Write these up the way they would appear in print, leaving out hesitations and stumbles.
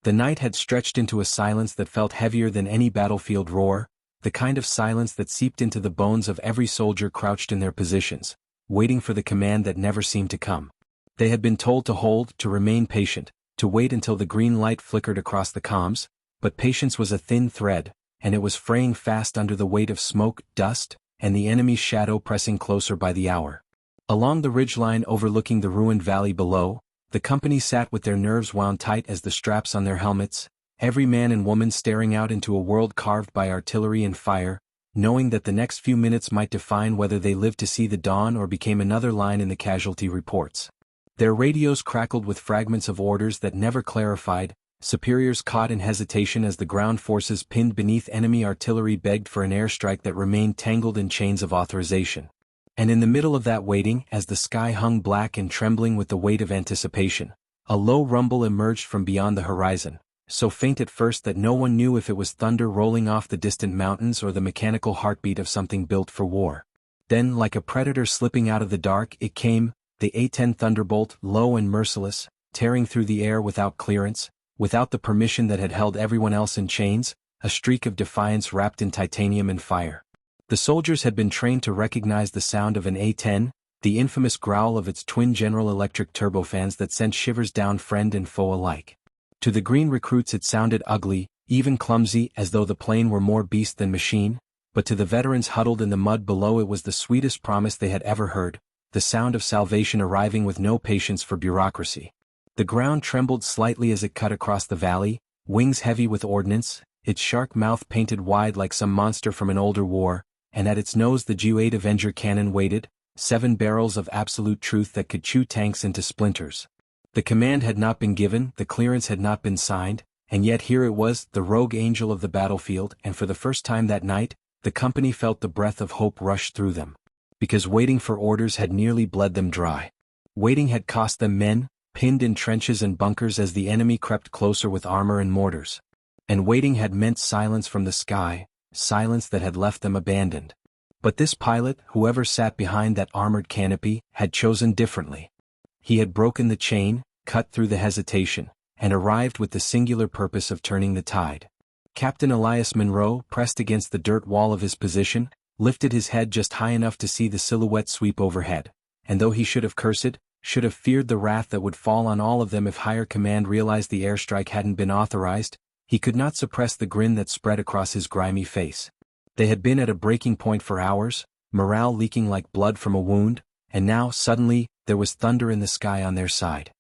The night had stretched into a silence that felt heavier than any battlefield roar, the kind of silence that seeped into the bones of every soldier crouched in their positions, waiting for the command that never seemed to come. They had been told to hold, to remain patient, to wait until the green light flickered across the comms, but patience was a thin thread, and it was fraying fast under the weight of smoke, dust, and the enemy's shadow pressing closer by the hour. Along the ridgeline overlooking the ruined valley below, the company sat with their nerves wound tight as the straps on their helmets, every man and woman staring out into a world carved by artillery and fire, knowing that the next few minutes might define whether they lived to see the dawn or became another line in the casualty reports. Their radios crackled with fragments of orders that never clarified, superiors caught in hesitation as the ground forces pinned beneath enemy artillery begged for an airstrike that remained tangled in chains of authorization. And in the middle of that waiting, as the sky hung black and trembling with the weight of anticipation, a low rumble emerged from beyond the horizon, so faint at first that no one knew if it was thunder rolling off the distant mountains or the mechanical heartbeat of something built for war. Then, like a predator slipping out of the dark, it came, the A-10 Thunderbolt, low and merciless, tearing through the air without clearance, without the permission that had held everyone else in chains, a streak of defiance wrapped in titanium and fire. The soldiers had been trained to recognize the sound of an A-10, the infamous growl of its twin General Electric turbofans that sent shivers down friend and foe alike. To the green recruits it sounded ugly, even clumsy, as though the plane were more beast than machine, but to the veterans huddled in the mud below it was the sweetest promise they had ever heard, the sound of salvation arriving with no patience for bureaucracy. The ground trembled slightly as it cut across the valley, wings heavy with ordnance, its shark mouth painted wide like some monster from an older war, and at its nose the G8 Avenger cannon waited, 7 barrels of absolute truth that could chew tanks into splinters. The command had not been given, the clearance had not been signed, and yet here it was, the rogue angel of the battlefield, and for the first time that night, the company felt the breath of hope rush through them. Because waiting for orders had nearly bled them dry. Waiting had cost them men, pinned in trenches and bunkers as the enemy crept closer with armor and mortars. And waiting had meant silence from the sky, silence that had left them abandoned. But this pilot, whoever sat behind that armored canopy, had chosen differently. He had broken the chain, cut through the hesitation, and arrived with the singular purpose of turning the tide. Captain Elias Monroe, pressed against the dirt wall of his position, lifted his head just high enough to see the silhouette sweep overhead, and though he should have cursed, should have feared the wrath that would fall on all of them if higher command realized the airstrike hadn't been authorized, he could not suppress the grin that spread across his grimy face. They had been at a breaking point for hours, morale leaking like blood from a wound, and now, suddenly, there was thunder in the sky on their side.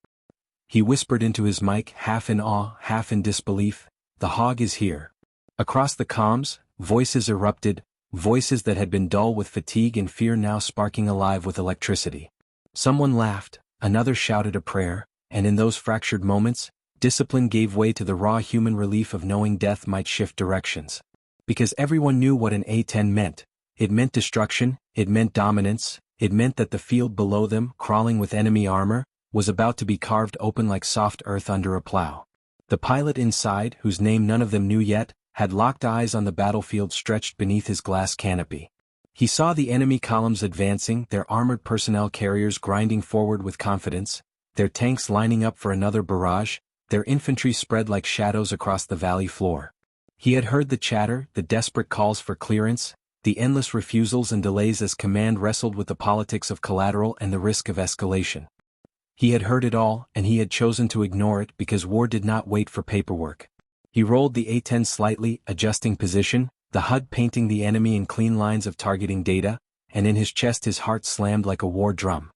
He whispered into his mic, half in awe, half in disbelief, "The hog is here." Across the comms, voices erupted, voices that had been dull with fatigue and fear now sparking alive with electricity. Someone laughed, another shouted a prayer, and in those fractured moments, discipline gave way to the raw human relief of knowing death might shift directions. Because everyone knew what an A-10 meant. It meant destruction, it meant dominance, it meant that the field below them, crawling with enemy armor, was about to be carved open like soft earth under a plow. The pilot inside, whose name none of them knew yet, had locked eyes on the battlefield stretched beneath his glass canopy. He saw the enemy columns advancing, their armored personnel carriers grinding forward with confidence, their tanks lining up for another barrage, their infantry spread like shadows across the valley floor. He had heard the chatter, the desperate calls for clearance, the endless refusals and delays as command wrestled with the politics of collateral and the risk of escalation. He had heard it all, and he had chosen to ignore it because war did not wait for paperwork. He rolled the A-10 slightly, adjusting position, the HUD painting the enemy in clean lines of targeting data, and in his chest his heart slammed like a war drum.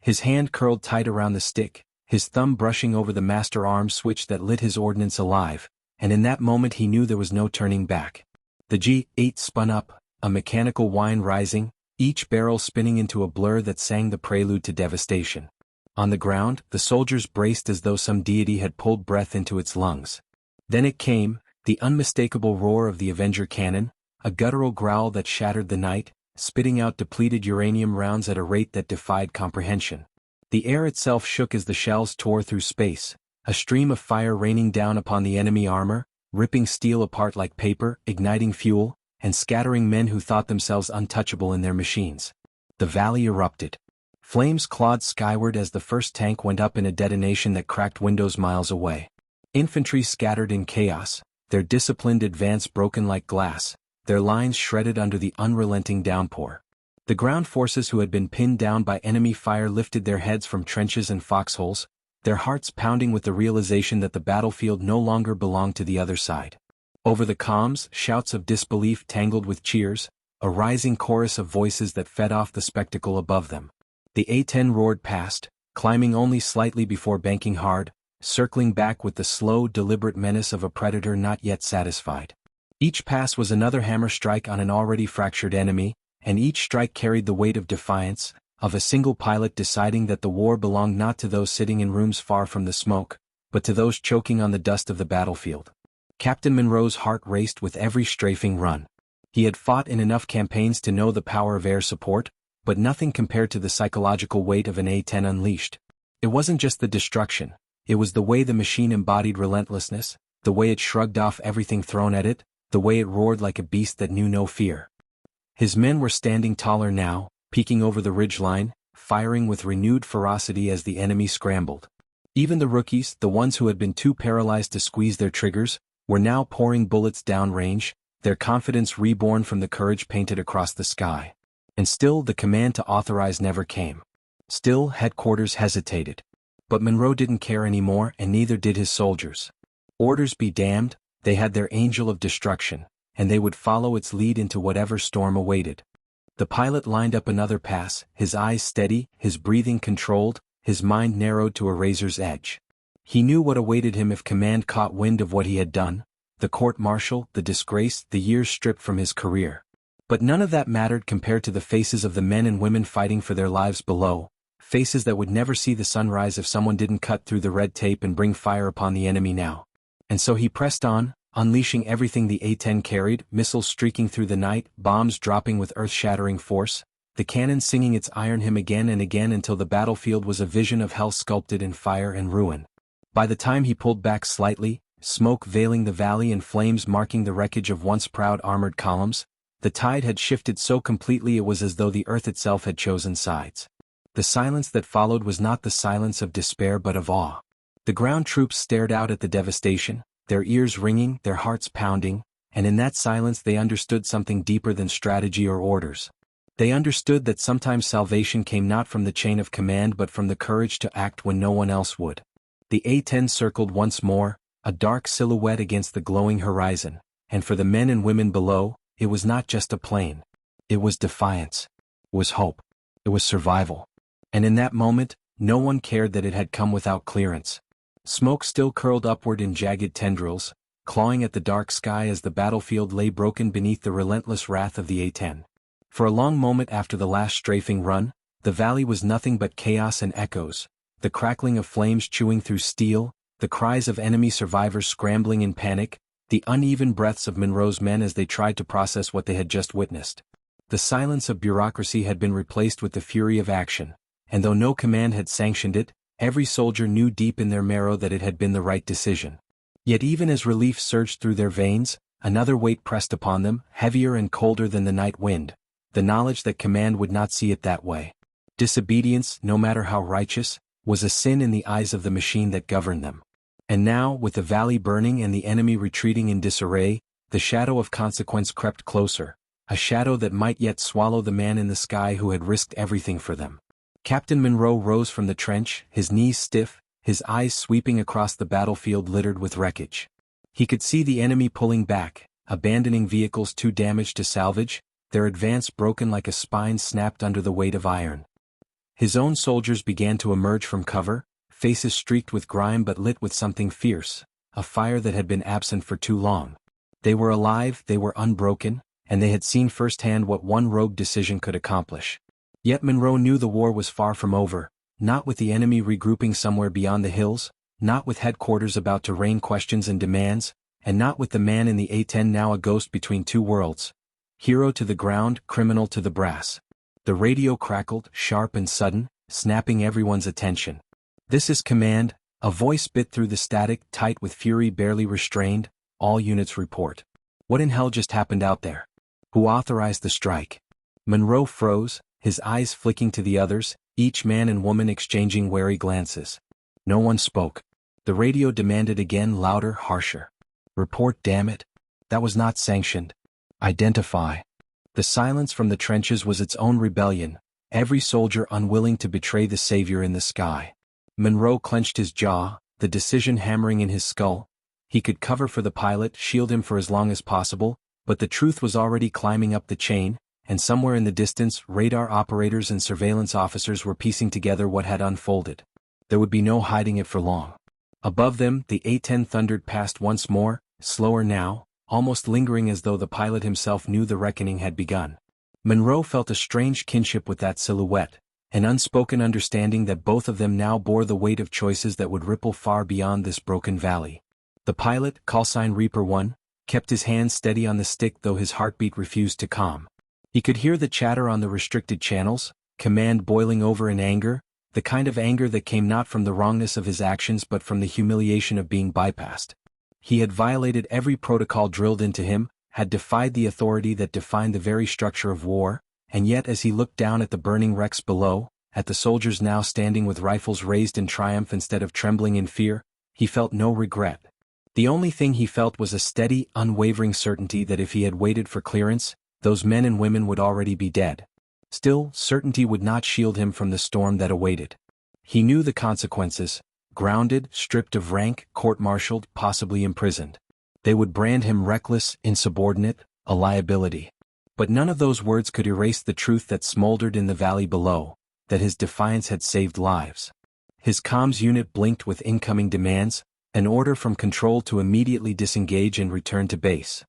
His hand curled tight around the stick, his thumb brushing over the master arm switch that lit his ordnance alive, and in that moment he knew there was no turning back. The G8 spun up, a mechanical whine rising, each barrel spinning into a blur that sang the prelude to devastation. On the ground, the soldiers braced as though some deity had pulled breath into its lungs. Then it came, the unmistakable roar of the Avenger cannon, a guttural growl that shattered the night, spitting out depleted uranium rounds at a rate that defied comprehension. The air itself shook as the shells tore through space, a stream of fire raining down upon the enemy armor, ripping steel apart like paper, igniting fuel, and scattering men who thought themselves untouchable in their machines. The valley erupted. Flames clawed skyward as the first tank went up in a detonation that cracked windows miles away. Infantry scattered in chaos, their disciplined advance broken like glass, their lines shredded under the unrelenting downpour. The ground forces who had been pinned down by enemy fire lifted their heads from trenches and foxholes, their hearts pounding with the realization that the battlefield no longer belonged to the other side. Over the comms, shouts of disbelief tangled with cheers, a rising chorus of voices that fed off the spectacle above them. The A-10 roared past, climbing only slightly before banking hard, circling back with the slow, deliberate menace of a predator not yet satisfied. Each pass was another hammer strike on an already fractured enemy, and each strike carried the weight of defiance, of a single pilot deciding that the war belonged not to those sitting in rooms far from the smoke, but to those choking on the dust of the battlefield. Captain Monroe's heart raced with every strafing run. He had fought in enough campaigns to know the power of air support, but nothing compared to the psychological weight of an A-10 unleashed. It wasn't just the destruction, it was the way the machine embodied relentlessness, the way it shrugged off everything thrown at it, the way it roared like a beast that knew no fear. His men were standing taller now, peeking over the ridgeline, firing with renewed ferocity as the enemy scrambled. Even the rookies, the ones who had been too paralyzed to squeeze their triggers, were now pouring bullets downrange, their confidence reborn from the courage painted across the sky. And still the command to authorize never came. Still headquarters hesitated. But Monroe didn't care anymore, and neither did his soldiers. Orders be damned, they had their angel of destruction, and they would follow its lead into whatever storm awaited. The pilot lined up another pass, his eyes steady, his breathing controlled, his mind narrowed to a razor's edge. He knew what awaited him if command caught wind of what he had done, the court-martial, the disgrace, the years stripped from his career. But none of that mattered compared to the faces of the men and women fighting for their lives below, faces that would never see the sunrise if someone didn't cut through the red tape and bring fire upon the enemy now. And so he pressed on, unleashing everything the A-10 carried, missiles streaking through the night, bombs dropping with earth-shattering force, the cannon singing its iron hymn again and again until the battlefield was a vision of hell sculpted in fire and ruin. By the time he pulled back slightly, smoke veiling the valley and flames marking the wreckage of once proud armored columns, the tide had shifted so completely it was as though the earth itself had chosen sides. The silence that followed was not the silence of despair but of awe. The ground troops stared out at the devastation, their ears ringing, their hearts pounding, and in that silence they understood something deeper than strategy or orders. They understood that sometimes salvation came not from the chain of command but from the courage to act when no one else would. The A-10 circled once more, a dark silhouette against the glowing horizon, and for the men and women below, it was not just a plane. It was defiance. It was hope. It was survival. And in that moment, no one cared that it had come without clearance. Smoke still curled upward in jagged tendrils, clawing at the dark sky as the battlefield lay broken beneath the relentless wrath of the A-10. For a long moment after the last strafing run, the valley was nothing but chaos and echoes, the crackling of flames chewing through steel, the cries of enemy survivors scrambling in panic, the uneven breaths of Monroe's men as they tried to process what they had just witnessed. The silence of bureaucracy had been replaced with the fury of action, and though no command had sanctioned it, every soldier knew deep in their marrow that it had been the right decision. Yet even as relief surged through their veins, another weight pressed upon them, heavier and colder than the night wind, the knowledge that command would not see it that way. Disobedience, no matter how righteous, was a sin in the eyes of the machine that governed them. And now, with the valley burning and the enemy retreating in disarray, the shadow of consequence crept closer, a shadow that might yet swallow the man in the sky who had risked everything for them. Captain Monroe rose from the trench, his knees stiff, his eyes sweeping across the battlefield littered with wreckage. He could see the enemy pulling back, abandoning vehicles too damaged to salvage, their advance broken like a spine snapped under the weight of iron. His own soldiers began to emerge from cover, faces streaked with grime but lit with something fierce, a fire that had been absent for too long. They were alive, they were unbroken, and they had seen firsthand what one rogue decision could accomplish. Yet Monroe knew the war was far from over, not with the enemy regrouping somewhere beyond the hills, not with headquarters about to rain questions and demands, and not with the man in the A-10 now a ghost between two worlds. Hero to the ground, criminal to the brass. The radio crackled, sharp and sudden, snapping everyone's attention. "This is command," a voice bit through the static, tight with fury barely restrained. "All units report." What in hell just happened out there? Who authorized the strike? Monroe froze, his eyes flicking to the others, each man and woman exchanging wary glances. No one spoke. The radio demanded again, louder, harsher. Report, damn it. That was not sanctioned. Identify. The silence from the trenches was its own rebellion, every soldier unwilling to betray the savior in the sky. Monroe clenched his jaw, the decision hammering in his skull. He could cover for the pilot, shield him for as long as possible, but the truth was already climbing up the chain, and somewhere in the distance, radar operators and surveillance officers were piecing together what had unfolded. There would be no hiding it for long. Above them, the A-10 thundered past once more, slower now, almost lingering as though the pilot himself knew the reckoning had begun. Monroe felt a strange kinship with that silhouette, an unspoken understanding that both of them now bore the weight of choices that would ripple far beyond this broken valley. The pilot, callsign Reaper 1, kept his hands steady on the stick though his heartbeat refused to calm. He could hear the chatter on the restricted channels, command boiling over in anger, the kind of anger that came not from the wrongness of his actions but from the humiliation of being bypassed. He had violated every protocol drilled into him, had defied the authority that defined the very structure of war, and yet as he looked down at the burning wrecks below, at the soldiers now standing with rifles raised in triumph instead of trembling in fear, he felt no regret. The only thing he felt was a steady, unwavering certainty that if he had waited for clearance, those men and women would already be dead. Still, certainty would not shield him from the storm that awaited. He knew the consequences: grounded, stripped of rank, court-martialed, possibly imprisoned. They would brand him reckless, insubordinate, a liability. But none of those words could erase the truth that smoldered in the valley below, that his defiance had saved lives. His comms unit blinked with incoming demands, an order from control to immediately disengage and return to base.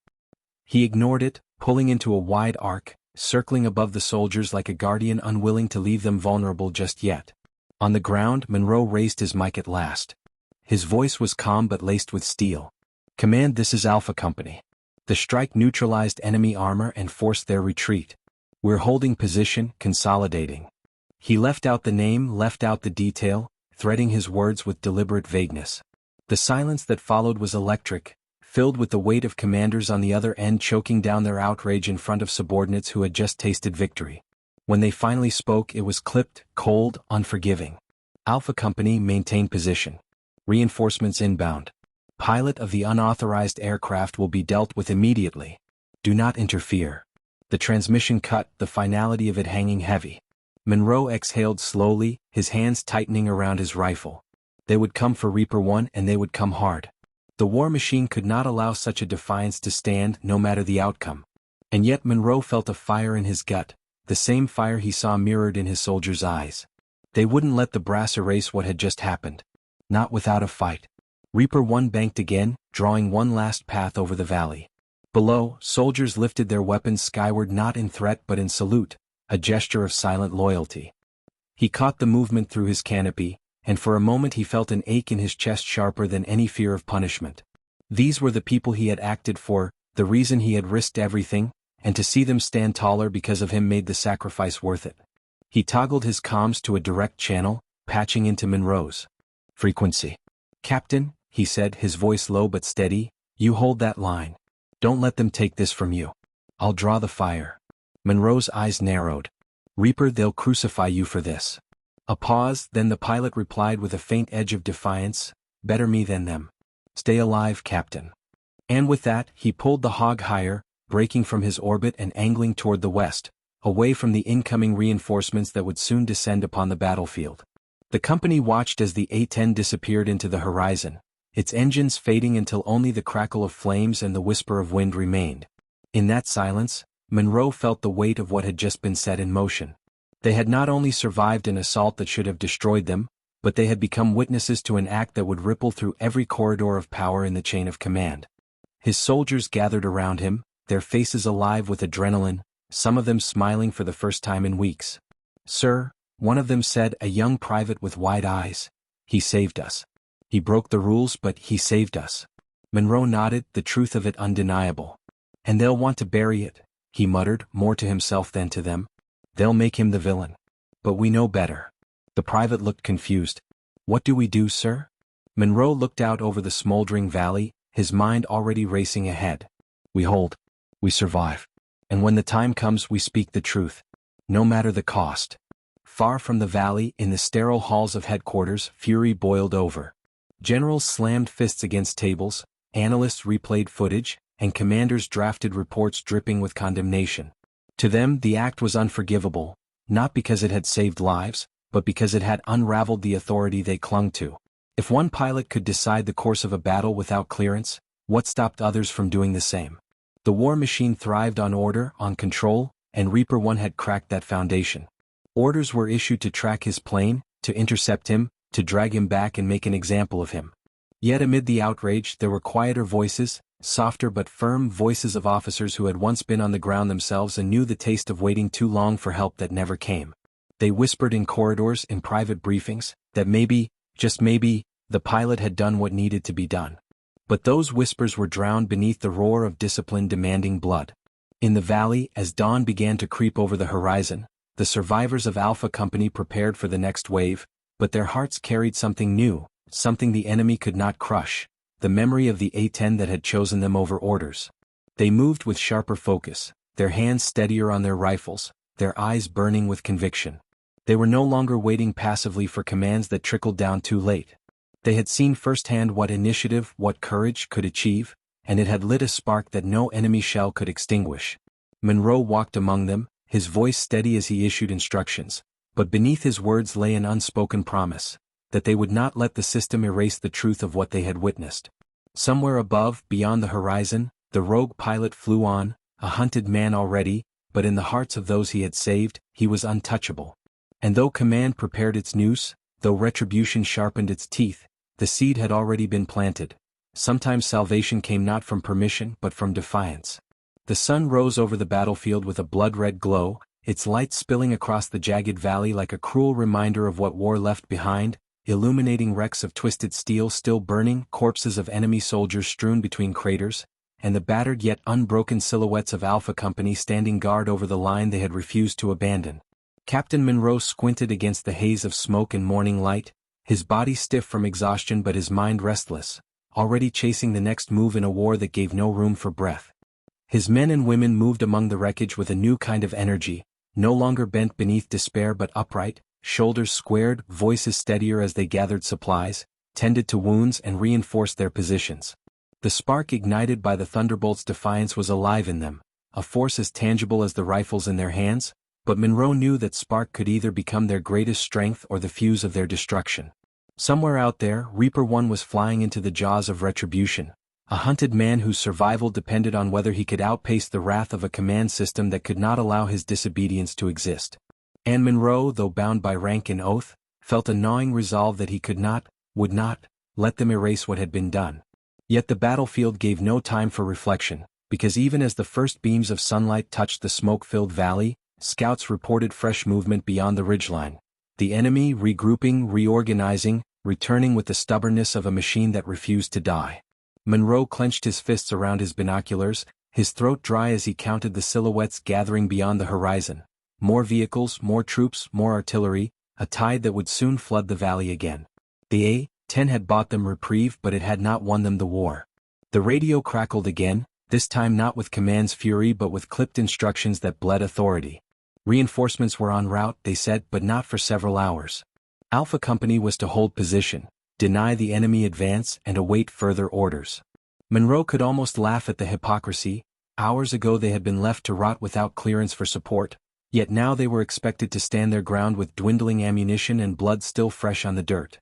He ignored it, pulling into a wide arc, circling above the soldiers like a guardian unwilling to leave them vulnerable just yet. On the ground, Monroe raised his mic at last. His voice was calm but laced with steel. "Command, this is Alpha Company. The strike neutralized enemy armor and forced their retreat. We're holding position, consolidating." He left out the name, left out the detail, threading his words with deliberate vagueness. The silence that followed was electric, filled with the weight of commanders on the other end choking down their outrage in front of subordinates who had just tasted victory. When they finally spoke, it was clipped, cold, unforgiving. "Alpha Company, maintain position. Reinforcements inbound. Pilot of the unauthorized aircraft will be dealt with immediately. Do not interfere." The transmission cut, the finality of it hanging heavy. Monroe exhaled slowly, his hands tightening around his rifle. They would come for Reaper 1 and they would come hard. The war machine could not allow such a defiance to stand, no matter the outcome. And yet Monroe felt a fire in his gut, the same fire he saw mirrored in his soldiers' eyes. They wouldn't let the brass erase what had just happened. Not without a fight. Reaper 1 banked again, drawing one last path over the valley. Below, soldiers lifted their weapons skyward not in threat but in salute, a gesture of silent loyalty. He caught the movement through his canopy, and for a moment he felt an ache in his chest sharper than any fear of punishment. These were the people he had acted for, the reason he had risked everything, and to see them stand taller because of him made the sacrifice worth it. He toggled his comms to a direct channel, patching into Monroe's frequency. "Captain," he said, his voice low but steady, "you hold that line. Don't let them take this from you. I'll draw the fire." Monroe's eyes narrowed. "Reaper, they'll crucify you for this." A pause, then the pilot replied with a faint edge of defiance, "Better me than them. Stay alive, Captain." And with that, he pulled the hog higher, breaking from his orbit and angling toward the west, away from the incoming reinforcements that would soon descend upon the battlefield. The company watched as the A-10 disappeared into the horizon, its engines fading until only the crackle of flames and the whisper of wind remained. In that silence, Monroe felt the weight of what had just been set in motion. They had not only survived an assault that should have destroyed them, but they had become witnesses to an act that would ripple through every corridor of power in the chain of command. His soldiers gathered around him, their faces alive with adrenaline, some of them smiling for the first time in weeks. "Sir," one of them said, a young private with wide eyes, "he saved us. He broke the rules, but he saved us." Monroe nodded, the truth of it undeniable. "And they'll want to bury it," he muttered, more to himself than to them. "They'll make him the villain. But we know better." The private looked confused. "What do we do, sir?" Monroe looked out over the smoldering valley, his mind already racing ahead. "We hold. We survive. And when the time comes we speak the truth. No matter the cost." Far from the valley, in the sterile halls of headquarters, fury boiled over. Generals slammed fists against tables, analysts replayed footage, and commanders drafted reports dripping with condemnation. To them, the act was unforgivable, not because it had saved lives, but because it had unraveled the authority they clung to. If one pilot could decide the course of a battle without clearance, what stopped others from doing the same? The war machine thrived on order, on control, and Reaper 1 had cracked that foundation. Orders were issued to track his plane, to intercept him, to drag him back and make an example of him. Yet amid the outrage there were quieter voices, softer but firm voices of officers who had once been on the ground themselves and knew the taste of waiting too long for help that never came. They whispered in corridors, in private briefings, that maybe, just maybe, the pilot had done what needed to be done. But those whispers were drowned beneath the roar of discipline demanding blood. In the valley, as dawn began to creep over the horizon, the survivors of Alpha Company prepared for the next wave, but their hearts carried something new, something the enemy could not crush, the memory of the A-10 that had chosen them over orders. They moved with sharper focus, their hands steadier on their rifles, their eyes burning with conviction. They were no longer waiting passively for commands that trickled down too late. They had seen firsthand what initiative, what courage could achieve, and it had lit a spark that no enemy shell could extinguish. Monroe walked among them, his voice steady as he issued instructions, but beneath his words lay an unspoken promise, that they would not let the system erase the truth of what they had witnessed. Somewhere above, beyond the horizon, the rogue pilot flew on, a hunted man already, but in the hearts of those he had saved, he was untouchable. And though command prepared its noose, though retribution sharpened its teeth, the seed had already been planted. Sometimes salvation came not from permission but from defiance. The sun rose over the battlefield with a blood-red glow, its light spilling across the jagged valley like a cruel reminder of what war left behind, illuminating wrecks of twisted steel still burning, corpses of enemy soldiers strewn between craters, and the battered yet unbroken silhouettes of Alpha Company standing guard over the line they had refused to abandon. Captain Monroe squinted against the haze of smoke and morning light, his body stiff from exhaustion but his mind restless, already chasing the next move in a war that gave no room for breath. His men and women moved among the wreckage with a new kind of energy, no longer bent beneath despair but upright, shoulders squared, voices steadier as they gathered supplies, tended to wounds and reinforced their positions. The spark ignited by the Thunderbolt's defiance was alive in them, a force as tangible as the rifles in their hands, but Monroe knew that spark could either become their greatest strength or the fuse of their destruction. Somewhere out there, Reaper 1 was flying into the jaws of retribution, a hunted man whose survival depended on whether he could outpace the wrath of a command system that could not allow his disobedience to exist. And Monroe, though bound by rank and oath, felt a gnawing resolve that he could not, would not, let them erase what had been done. Yet the battlefield gave no time for reflection, because even as the first beams of sunlight touched the smoke-filled valley, scouts reported fresh movement beyond the ridgeline. The enemy regrouping, reorganizing, returning with the stubbornness of a machine that refused to die. Monroe clenched his fists around his binoculars, his throat dry as he counted the silhouettes gathering beyond the horizon. More vehicles, more troops, more artillery, a tide that would soon flood the valley again. The A-10 had bought them reprieve but it had not won them the war. The radio crackled again, this time not with command's fury but with clipped instructions that bled authority. Reinforcements were en route, they said, but not for several hours. Alpha Company was to hold position, deny the enemy advance and await further orders. Monroe could almost laugh at the hypocrisy. Hours ago they had been left to rot without clearance for support, yet now they were expected to stand their ground with dwindling ammunition and blood still fresh on the dirt.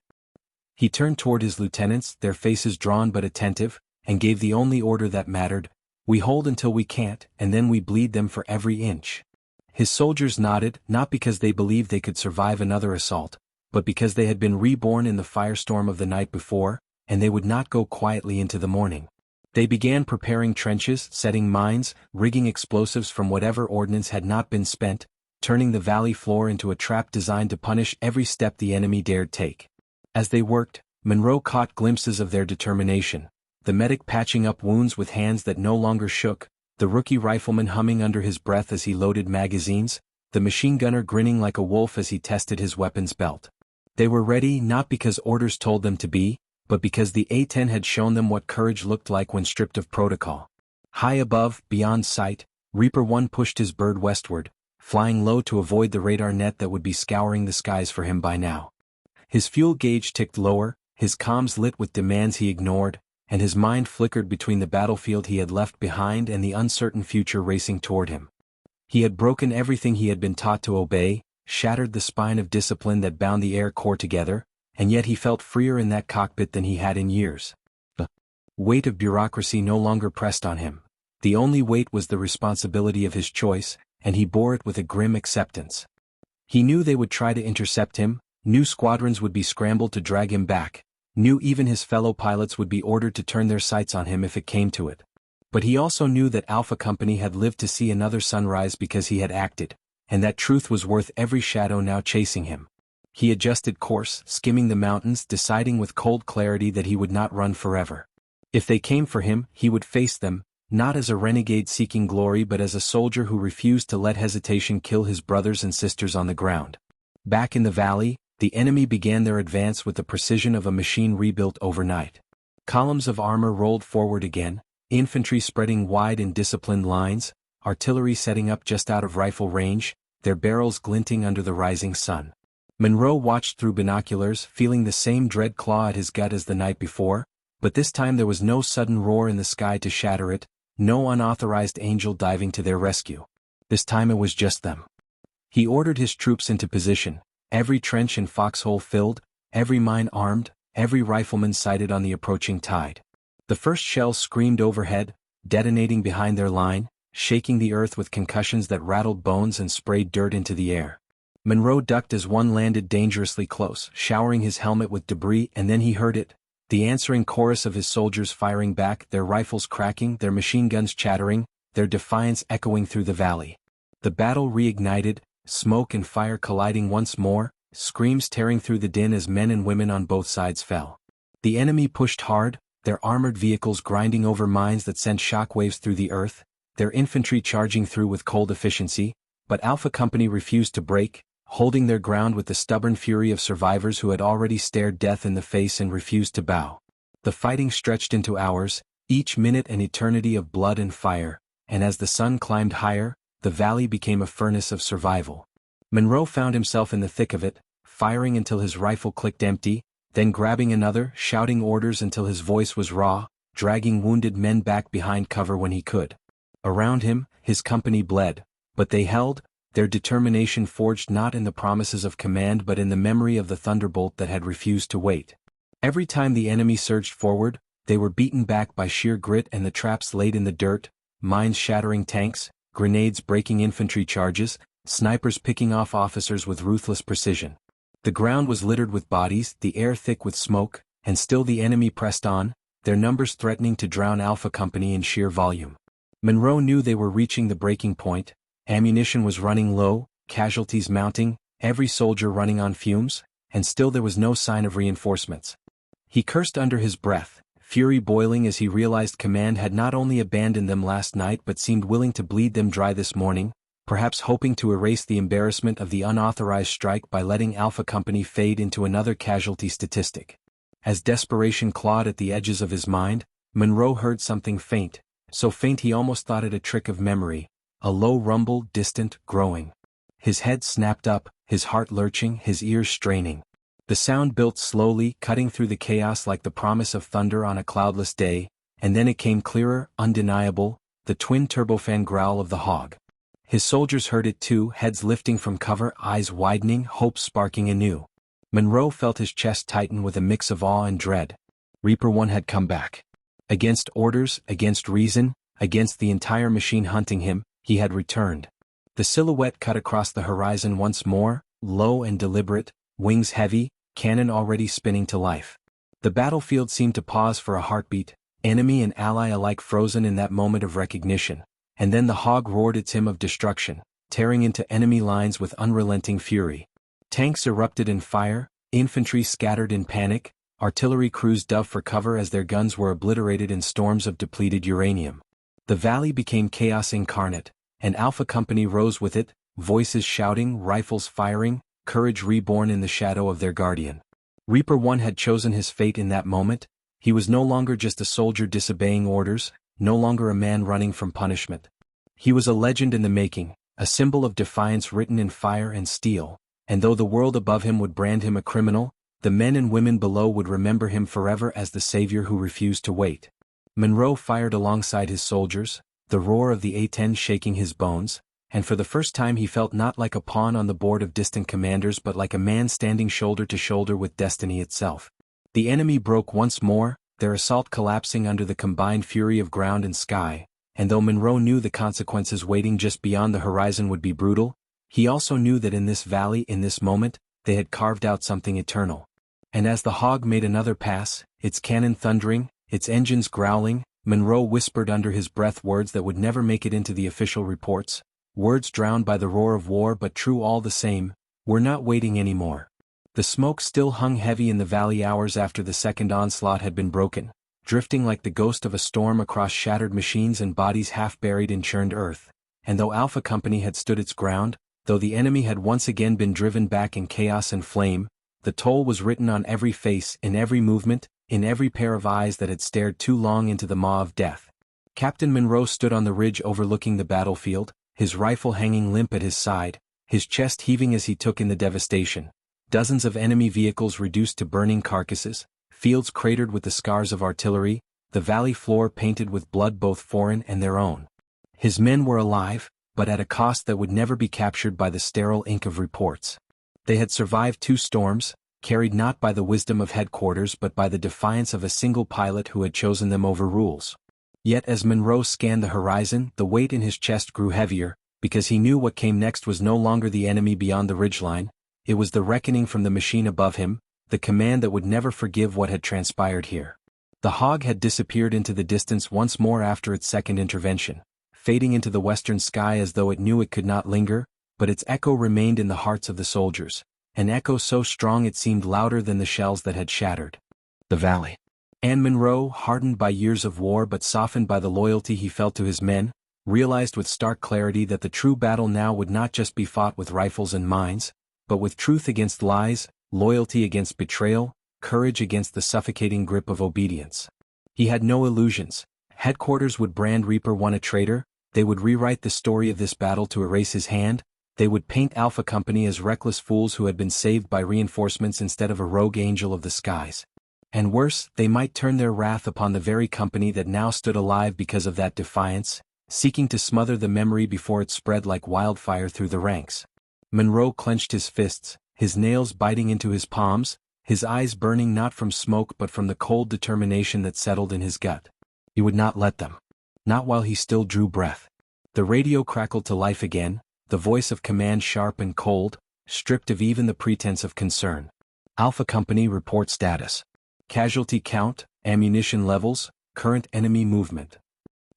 He turned toward his lieutenants, their faces drawn but attentive, and gave the only order that mattered: we hold until we can't, and then we bleed them for every inch. His soldiers nodded, not because they believed they could survive another assault, but because they had been reborn in the firestorm of the night before, and they would not go quietly into the morning. They began preparing trenches, setting mines, rigging explosives from whatever ordnance had not been spent, turning the valley floor into a trap designed to punish every step the enemy dared take. As they worked, Monroe caught glimpses of their determination, the medic patching up wounds with hands that no longer shook, the rookie rifleman humming under his breath as he loaded magazines, the machine gunner grinning like a wolf as he tested his weapons belt. They were ready not because orders told them to be, but because the A-10 had shown them what courage looked like when stripped of protocol. High above, beyond sight, Reaper 1 pushed his bird westward, flying low to avoid the radar net that would be scouring the skies for him by now. His fuel gauge ticked lower, his comms lit with demands he ignored, and his mind flickered between the battlefield he had left behind and the uncertain future racing toward him. He had broken everything he had been taught to obey, shattered the spine of discipline that bound the Air Corps together, and yet he felt freer in that cockpit than he had in years. The weight of bureaucracy no longer pressed on him. The only weight was the responsibility of his choice, and he bore it with a grim acceptance. He knew they would try to intercept him, knew squadrons would be scrambled to drag him back, knew even his fellow pilots would be ordered to turn their sights on him if it came to it. But he also knew that Alpha Company had lived to see another sunrise because he had acted, and that truth was worth every shadow now chasing him. He adjusted course, skimming the mountains, deciding with cold clarity that he would not run forever. If they came for him, he would face them, not as a renegade seeking glory but as a soldier who refused to let hesitation kill his brothers and sisters on the ground. Back in the valley, the enemy began their advance with the precision of a machine rebuilt overnight. Columns of armor rolled forward again, infantry spreading wide in disciplined lines, artillery setting up just out of rifle range, their barrels glinting under the rising sun. Monroe watched through binoculars, feeling the same dread claw at his gut as the night before, but this time there was no sudden roar in the sky to shatter it, no unauthorized angel diving to their rescue. This time it was just them. He ordered his troops into position, every trench and foxhole filled, every mine armed, every rifleman sighted on the approaching tide. The first shells screamed overhead, detonating behind their line, shaking the earth with concussions that rattled bones and sprayed dirt into the air. Monroe ducked as one landed dangerously close, showering his helmet with debris, and then he heard it, the answering chorus of his soldiers firing back, their rifles cracking, their machine guns chattering, their defiance echoing through the valley. The battle reignited, smoke and fire colliding once more, screams tearing through the din as men and women on both sides fell. The enemy pushed hard, their armored vehicles grinding over mines that sent shockwaves through the earth, their infantry charging through with cold efficiency, but Alpha Company refused to break, holding their ground with the stubborn fury of survivors who had already stared death in the face and refused to bow. The fighting stretched into hours, each minute an eternity of blood and fire, and as the sun climbed higher, the valley became a furnace of survival. Monroe found himself in the thick of it, firing until his rifle clicked empty, then grabbing another, shouting orders until his voice was raw, dragging wounded men back behind cover when he could. Around him, his company bled, but they held, their determination forged not in the promises of command but in the memory of the Thunderbolt that had refused to wait. Every time the enemy surged forward, they were beaten back by sheer grit and the traps laid in the dirt, mines shattering tanks, grenades breaking infantry charges, snipers picking off officers with ruthless precision. The ground was littered with bodies, the air thick with smoke, and still the enemy pressed on, their numbers threatening to drown Alpha Company in sheer volume. Monroe knew they were reaching the breaking point. Ammunition was running low, casualties mounting, every soldier running on fumes, and still there was no sign of reinforcements. He cursed under his breath, fury boiling as he realized command had not only abandoned them last night but seemed willing to bleed them dry this morning, perhaps hoping to erase the embarrassment of the unauthorized strike by letting Alpha Company fade into another casualty statistic. As desperation clawed at the edges of his mind, Monroe heard something faint, so faint he almost thought it a trick of memory. A low rumble, distant, growing. His head snapped up, his heart lurching, his ears straining. The sound built slowly, cutting through the chaos like the promise of thunder on a cloudless day, and then it came clearer, undeniable, the twin turbofan growl of the hog. His soldiers heard it too, heads lifting from cover, eyes widening, hope sparking anew. Monroe felt his chest tighten with a mix of awe and dread. Reaper 1 had come back. Against orders, against reason, against the entire machine hunting him, he had returned. The silhouette cut across the horizon once more, low and deliberate, wings heavy, cannon already spinning to life. The battlefield seemed to pause for a heartbeat, enemy and ally alike frozen in that moment of recognition, and then the hog roared its hymn of destruction, tearing into enemy lines with unrelenting fury. Tanks erupted in fire, infantry scattered in panic, artillery crews dove for cover as their guns were obliterated in storms of depleted uranium. The valley became chaos incarnate, and Alpha Company rose with it, voices shouting, rifles firing, courage reborn in the shadow of their guardian. Reaper 1 had chosen his fate in that moment. He was no longer just a soldier disobeying orders, no longer a man running from punishment. He was a legend in the making, a symbol of defiance written in fire and steel, and though the world above him would brand him a criminal, the men and women below would remember him forever as the savior who refused to wait. Monroe fired alongside his soldiers, the roar of the A-10 shaking his bones, and for the first time he felt not like a pawn on the board of distant commanders but like a man standing shoulder to shoulder with destiny itself. The enemy broke once more, their assault collapsing under the combined fury of ground and sky, and though Monroe knew the consequences waiting just beyond the horizon would be brutal, he also knew that in this valley, in this moment, they had carved out something eternal. And as the Hog made another pass, its cannon thundering, its engines growling, Monroe whispered under his breath words that would never make it into the official reports, words drowned by the roar of war but true all the same: "We're not waiting anymore." The smoke still hung heavy in the valley hours after the second onslaught had been broken, drifting like the ghost of a storm across shattered machines and bodies half buried in churned earth, and though Alpha Company had stood its ground, though the enemy had once again been driven back in chaos and flame, the toll was written on every face, in every movement, in every pair of eyes that had stared too long into the maw of death. Captain Monroe stood on the ridge overlooking the battlefield, his rifle hanging limp at his side, his chest heaving as he took in the devastation. Dozens of enemy vehicles reduced to burning carcasses, fields cratered with the scars of artillery, the valley floor painted with blood both foreign and their own. His men were alive, but at a cost that would never be captured by the sterile ink of reports. They had survived 2 storms, carried not by the wisdom of headquarters but by the defiance of a single pilot who had chosen them over rules. Yet as Monroe scanned the horizon, the weight in his chest grew heavier, because he knew what came next was no longer the enemy beyond the ridgeline, it was the reckoning from the machine above him, the command that would never forgive what had transpired here. The Hog had disappeared into the distance once more after its second intervention, fading into the western sky as though it knew it could not linger, but its echo remained in the hearts of the soldiers, an echo so strong it seemed louder than the shells that had shattered the valley. And Monroe, hardened by years of war but softened by the loyalty he felt to his men, realized with stark clarity that the true battle now would not just be fought with rifles and mines, but with truth against lies, loyalty against betrayal, courage against the suffocating grip of obedience. He had no illusions. Headquarters would brand Reaper One a traitor, they would rewrite the story of this battle to erase his hand, they would paint Alpha Company as reckless fools who had been saved by reinforcements instead of a rogue angel of the skies. And worse, they might turn their wrath upon the very company that now stood alive because of that defiance, seeking to smother the memory before it spread like wildfire through the ranks. Monroe clenched his fists, his nails biting into his palms, his eyes burning not from smoke but from the cold determination that settled in his gut. He would not let them. Not while he still drew breath. The radio crackled to life again, the voice of command sharp and cold, stripped of even the pretense of concern. Alpha Company report status. Casualty count, ammunition levels, current enemy movement.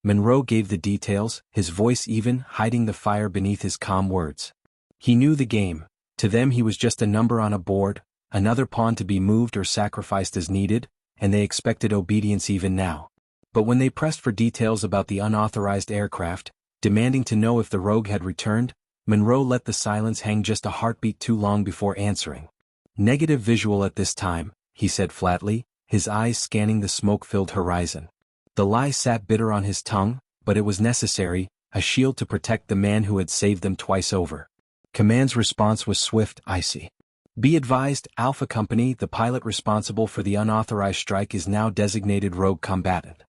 Monroe gave the details, his voice even hiding the fire beneath his calm words. He knew the game. To them he was just a number on a board, another pawn to be moved or sacrificed as needed, and they expected obedience even now. But when they pressed for details about the unauthorized aircraft, demanding to know if the rogue had returned, Monroe let the silence hang just a heartbeat too long before answering. Negative visual at this time, he said flatly, his eyes scanning the smoke-filled horizon. The lie sat bitter on his tongue, but it was necessary, a shield to protect the man who had saved them twice over. Command's response was swift, icy. Be advised, Alpha Company, the pilot responsible for the unauthorized strike is now designated rogue combatant.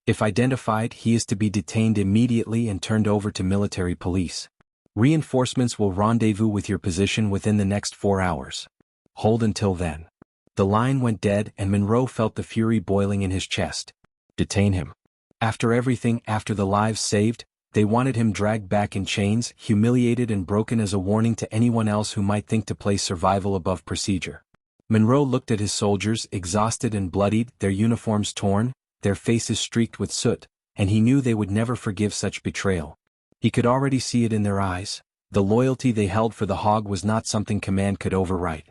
If identified, he is to be detained immediately and turned over to military police. Reinforcements will rendezvous with your position within the next 4 hours. Hold until then. The line went dead and Monroe felt the fury boiling in his chest. Detain him. After everything, after the lives saved, they wanted him dragged back in chains, humiliated and broken as a warning to anyone else who might think to place survival above procedure. Monroe looked at his soldiers, exhausted and bloodied, their uniforms torn, their faces streaked with soot, and he knew they would never forgive such betrayal. He could already see it in their eyes. The loyalty they held for the Hog was not something command could overwrite.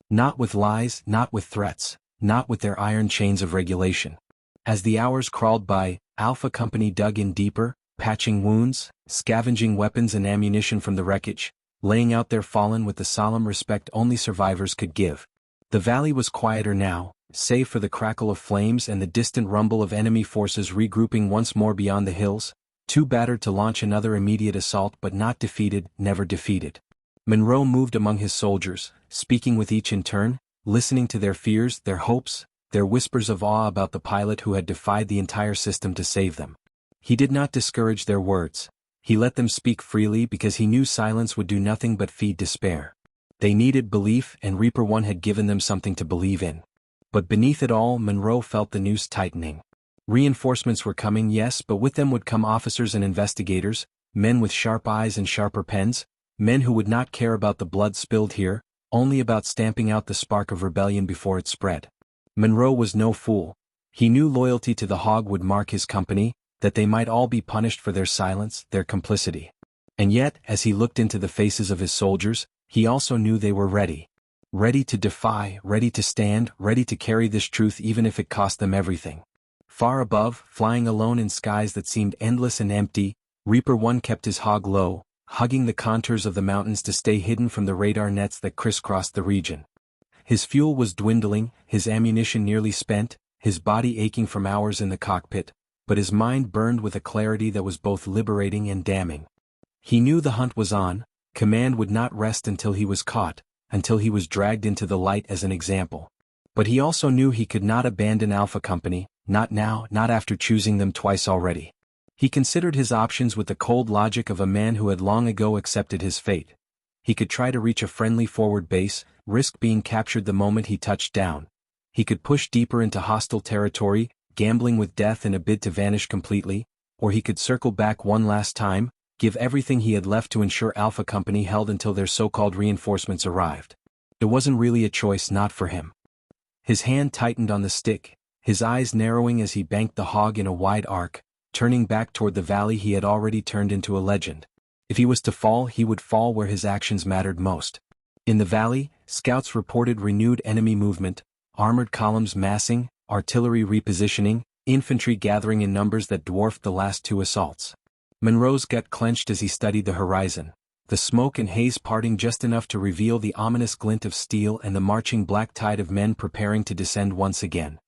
Not with lies, not with threats, not with their iron chains of regulation. As the hours crawled by, Alpha Company dug in deeper, patching wounds, scavenging weapons and ammunition from the wreckage, laying out their fallen with the solemn respect only survivors could give. The valley was quieter now, save for the crackle of flames and the distant rumble of enemy forces regrouping once more beyond the hills, too battered to launch another immediate assault but not defeated, never defeated. Monroe moved among his soldiers, speaking with each in turn, listening to their fears, their hopes, their whispers of awe about the pilot who had defied the entire system to save them. He did not discourage their words. He let them speak freely because he knew silence would do nothing but feed despair. They needed belief, and Reaper One had given them something to believe in. But beneath it all, Monroe felt the noose tightening. Reinforcements were coming, yes, but with them would come officers and investigators, men with sharp eyes and sharper pens, men who would not care about the blood spilled here, only about stamping out the spark of rebellion before it spread. Monroe was no fool. He knew loyalty to the Hog would mark his company, that they might all be punished for their silence, their complicity. And yet, as he looked into the faces of his soldiers, he also knew they were ready. Ready to defy, ready to stand, ready to carry this truth even if it cost them everything. Far above, flying alone in skies that seemed endless and empty, Reaper One kept his Hog low, hugging the contours of the mountains to stay hidden from the radar nets that crisscrossed the region. His fuel was dwindling, his ammunition nearly spent, his body aching from hours in the cockpit, but his mind burned with a clarity that was both liberating and damning. He knew the hunt was on. Command would not rest until he was caught, until he was dragged into the light as an example. But he also knew he could not abandon Alpha Company, not now, not after choosing them twice already. He considered his options with the cold logic of a man who had long ago accepted his fate. He could try to reach a friendly forward base, risk being captured the moment he touched down. He could push deeper into hostile territory, gambling with death in a bid to vanish completely, or he could circle back one last time, give everything he had left to ensure Alpha Company held until their so-called reinforcements arrived. It wasn't really a choice, not for him. His hand tightened on the stick, his eyes narrowing as he banked the Hog in a wide arc, turning back toward the valley he had already turned into a legend. If he was to fall, he would fall where his actions mattered most. In the valley, scouts reported renewed enemy movement, armored columns massing, artillery repositioning, infantry gathering in numbers that dwarfed the last two assaults. Monroe's gut clenched as he studied the horizon, the smoke and haze parting just enough to reveal the ominous glint of steel and the marching black tide of men preparing to descend once again.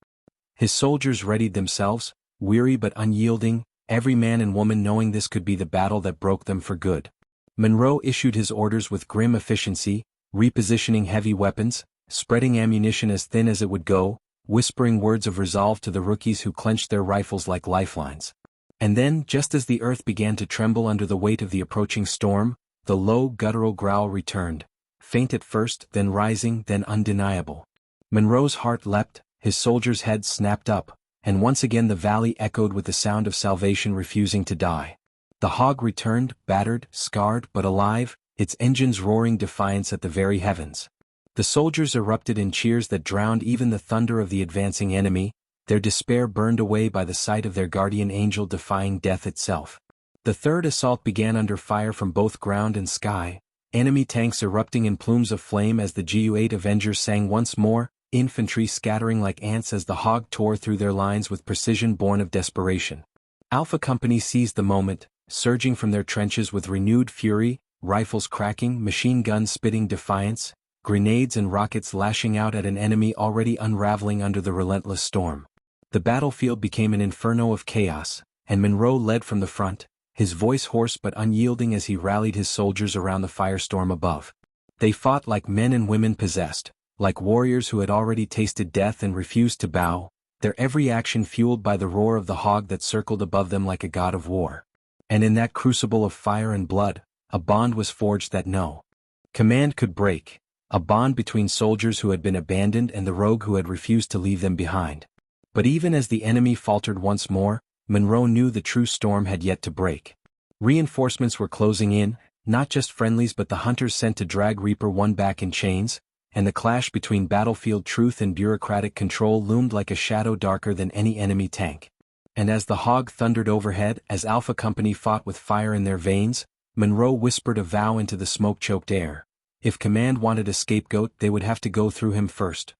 His soldiers readied themselves, weary but unyielding, every man and woman knowing this could be the battle that broke them for good. Monroe issued his orders with grim efficiency, repositioning heavy weapons, spreading ammunition as thin as it would go, whispering words of resolve to the rookies who clenched their rifles like lifelines. And then, just as the earth began to tremble under the weight of the approaching storm, the low guttural growl returned, faint at first, then rising, then undeniable. Monroe's heart leapt, his soldiers' heads snapped up, and once again the valley echoed with the sound of salvation refusing to die. The Hog returned, battered, scarred, but alive, its engines roaring defiance at the very heavens. The soldiers erupted in cheers that drowned even the thunder of the advancing enemy, their despair burned away by the sight of their guardian angel defying death itself. The third assault began under fire from both ground and sky, enemy tanks erupting in plumes of flame as the Gu-8 Avengers sang once more, infantry scattering like ants as the Hog tore through their lines with precision born of desperation. Alpha Company seized the moment, surging from their trenches with renewed fury, rifles cracking, machine guns spitting defiance, grenades and rockets lashing out at an enemy already unraveling under the relentless storm. The battlefield became an inferno of chaos, and Monroe led from the front, his voice hoarse but unyielding as he rallied his soldiers around the firestorm above. They fought like men and women possessed, like warriors who had already tasted death and refused to bow, their every action fueled by the roar of the Hog that circled above them like a god of war. And in that crucible of fire and blood, a bond was forged that no command could break. A bond between soldiers who had been abandoned and the rogue who had refused to leave them behind. But even as the enemy faltered once more, Monroe knew the true storm had yet to break. Reinforcements were closing in, not just friendlies but the hunters sent to drag Reaper One back in chains, and the clash between battlefield truth and bureaucratic control loomed like a shadow darker than any enemy tank. And as the Hog thundered overhead, as Alpha Company fought with fire in their veins, Monroe whispered a vow into the smoke-choked air. If command wanted a scapegoat, they would have to go through him first.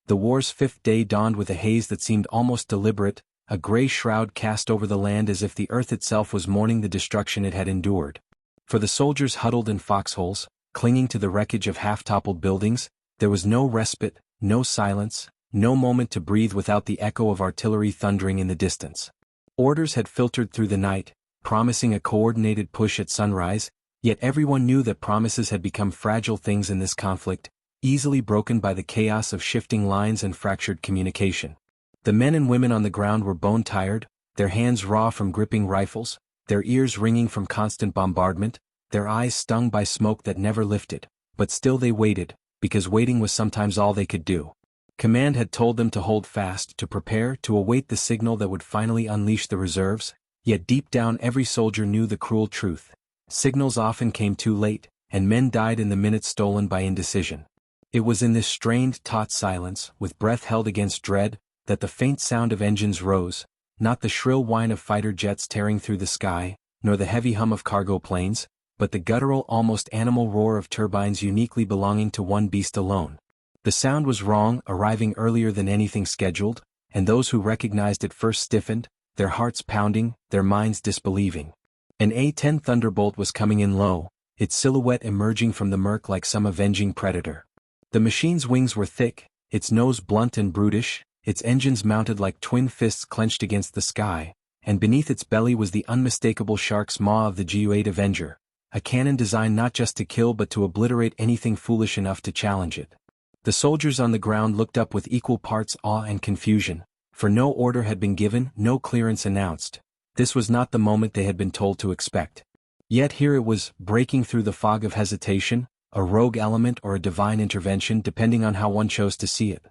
The war's fifth day dawned with a haze that seemed almost deliberate, a gray shroud cast over the land as if the earth itself was mourning the destruction it had endured. For the soldiers huddled in foxholes, clinging to the wreckage of half-toppled buildings, there was no respite, no silence, no moment to breathe without the echo of artillery thundering in the distance. Orders had filtered through the night, promising a coordinated push at sunrise, yet everyone knew that promises had become fragile things in this conflict, easily broken by the chaos of shifting lines and fractured communication. The men and women on the ground were bone-tired, their hands raw from gripping rifles, their ears ringing from constant bombardment, their eyes stung by smoke that never lifted, but still they waited, because waiting was sometimes all they could do. Command had told them to hold fast, to prepare, to await the signal that would finally unleash the reserves, yet deep down every soldier knew the cruel truth. Signals often came too late, and men died in the minutes stolen by indecision. It was in this strained, taut silence, with breath held against dread, that the faint sound of engines rose, not the shrill whine of fighter jets tearing through the sky, nor the heavy hum of cargo planes, but the guttural, almost animal roar of turbines uniquely belonging to one beast alone. The sound was wrong, arriving earlier than anything scheduled, and those who recognized it first stiffened, their hearts pounding, their minds disbelieving. An A-10 Thunderbolt was coming in low, its silhouette emerging from the murk like some avenging predator. The machine's wings were thick, its nose blunt and brutish, its engines mounted like twin fists clenched against the sky, and beneath its belly was the unmistakable shark's maw of the Gu-8 Avenger, a cannon designed not just to kill but to obliterate anything foolish enough to challenge it. The soldiers on the ground looked up with equal parts awe and confusion, for no order had been given, no clearance announced. This was not the moment they had been told to expect. Yet here it was, breaking through the fog of hesitation, a rogue element or a divine intervention depending on how one chose to see it.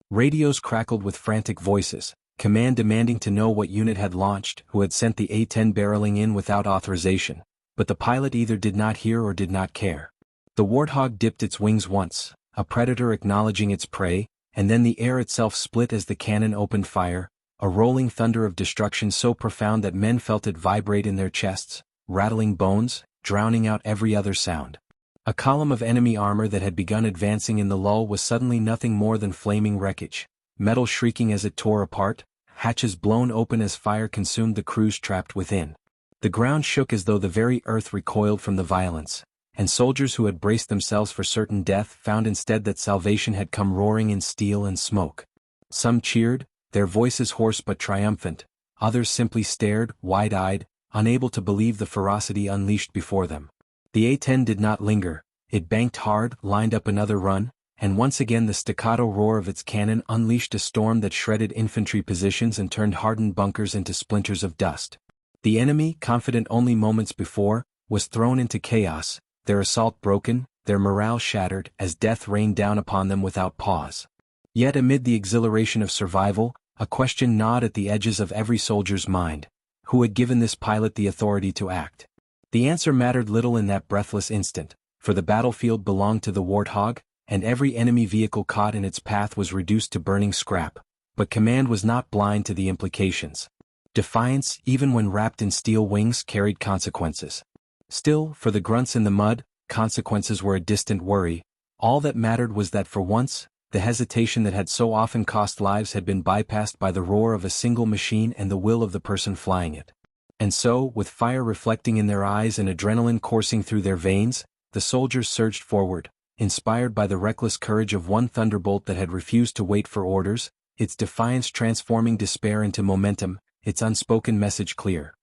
Radios crackled with frantic voices, command demanding to know what unit had launched, who had sent the A-10 barreling in without authorization, but the pilot either did not hear or did not care. The Warthog dipped its wings once, a predator acknowledging its prey, and then the air itself split as the cannon opened fire, a rolling thunder of destruction so profound that men felt it vibrate in their chests, rattling bones, drowning out every other sound. A column of enemy armor that had begun advancing in the lull was suddenly nothing more than flaming wreckage, metal shrieking as it tore apart, hatches blown open as fire consumed the crews trapped within. The ground shook as though the very earth recoiled from the violence, and soldiers who had braced themselves for certain death found instead that salvation had come roaring in steel and smoke. Some cheered, their voices hoarse but triumphant, others simply stared, wide-eyed, unable to believe the ferocity unleashed before them. The A-10 did not linger, it banked hard, lined up another run, and once again the staccato roar of its cannon unleashed a storm that shredded infantry positions and turned hardened bunkers into splinters of dust. The enemy, confident only moments before, was thrown into chaos, their assault broken, their morale shattered as death rained down upon them without pause. Yet amid the exhilaration of survival, a question gnawed at the edges of every soldier's mind: who had given this pilot the authority to act? The answer mattered little in that breathless instant, for the battlefield belonged to the Warthog, and every enemy vehicle caught in its path was reduced to burning scrap. But command was not blind to the implications. Defiance, even when wrapped in steel wings, carried consequences. Still, for the grunts in the mud, consequences were a distant worry. All that mattered was that for once, the hesitation that had so often cost lives had been bypassed by the roar of a single machine and the will of the person flying it. And so, with fire reflecting in their eyes and adrenaline coursing through their veins, the soldiers surged forward, inspired by the reckless courage of one Thunderbolt that had refused to wait for orders, its defiance transforming despair into momentum, its unspoken message clear.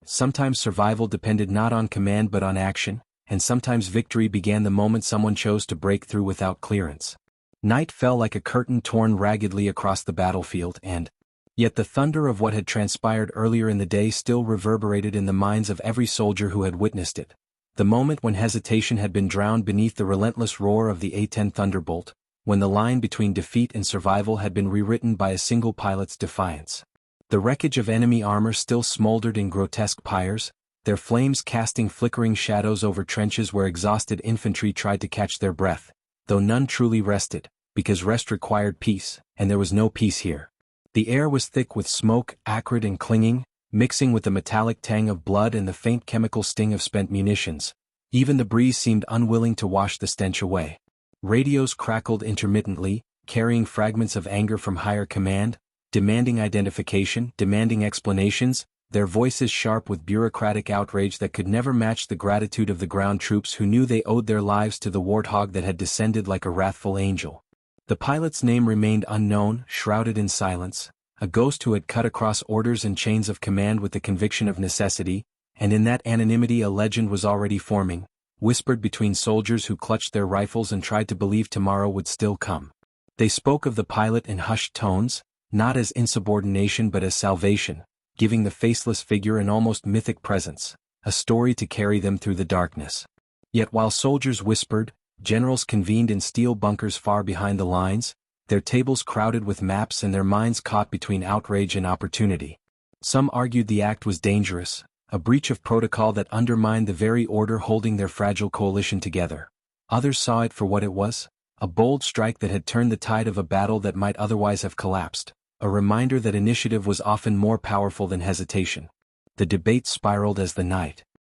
Sometimes survival depended not on command but on action, and sometimes victory began the moment someone chose to break through without clearance. Night fell like a curtain torn raggedly across the battlefield, and yet the thunder of what had transpired earlier in the day still reverberated in the minds of every soldier who had witnessed it. The moment when hesitation had been drowned beneath the relentless roar of the A-10 Thunderbolt, when the line between defeat and survival had been rewritten by a single pilot's defiance. The wreckage of enemy armor still smoldered in grotesque pyres, their flames casting flickering shadows over trenches where exhausted infantry tried to catch their breath, though none truly rested, because rest required peace, and there was no peace here. The air was thick with smoke, acrid and clinging, mixing with the metallic tang of blood and the faint chemical sting of spent munitions. Even the breeze seemed unwilling to wash the stench away. Radios crackled intermittently, carrying fragments of anger from higher command, demanding identification, demanding explanations, their voices sharp with bureaucratic outrage that could never match the gratitude of the ground troops who knew they owed their lives to the Warthog that had descended like a wrathful angel. The pilot's name remained unknown, shrouded in silence, a ghost who had cut across orders and chains of command with the conviction of necessity, and in that anonymity a legend was already forming, whispered between soldiers who clutched their rifles and tried to believe tomorrow would still come. They spoke of the pilot in hushed tones, not as insubordination but as salvation, giving the faceless figure an almost mythic presence, a story to carry them through the darkness. Yet while soldiers whispered, generals convened in steel bunkers far behind the lines, their tables crowded with maps and their minds caught between outrage and opportunity. Some argued the act was dangerous, a breach of protocol that undermined the very order holding their fragile coalition together. Others saw it for what it was, a bold strike that had turned the tide of a battle that might otherwise have collapsed, a reminder that initiative was often more powerful than hesitation. The debate spiraled as the night,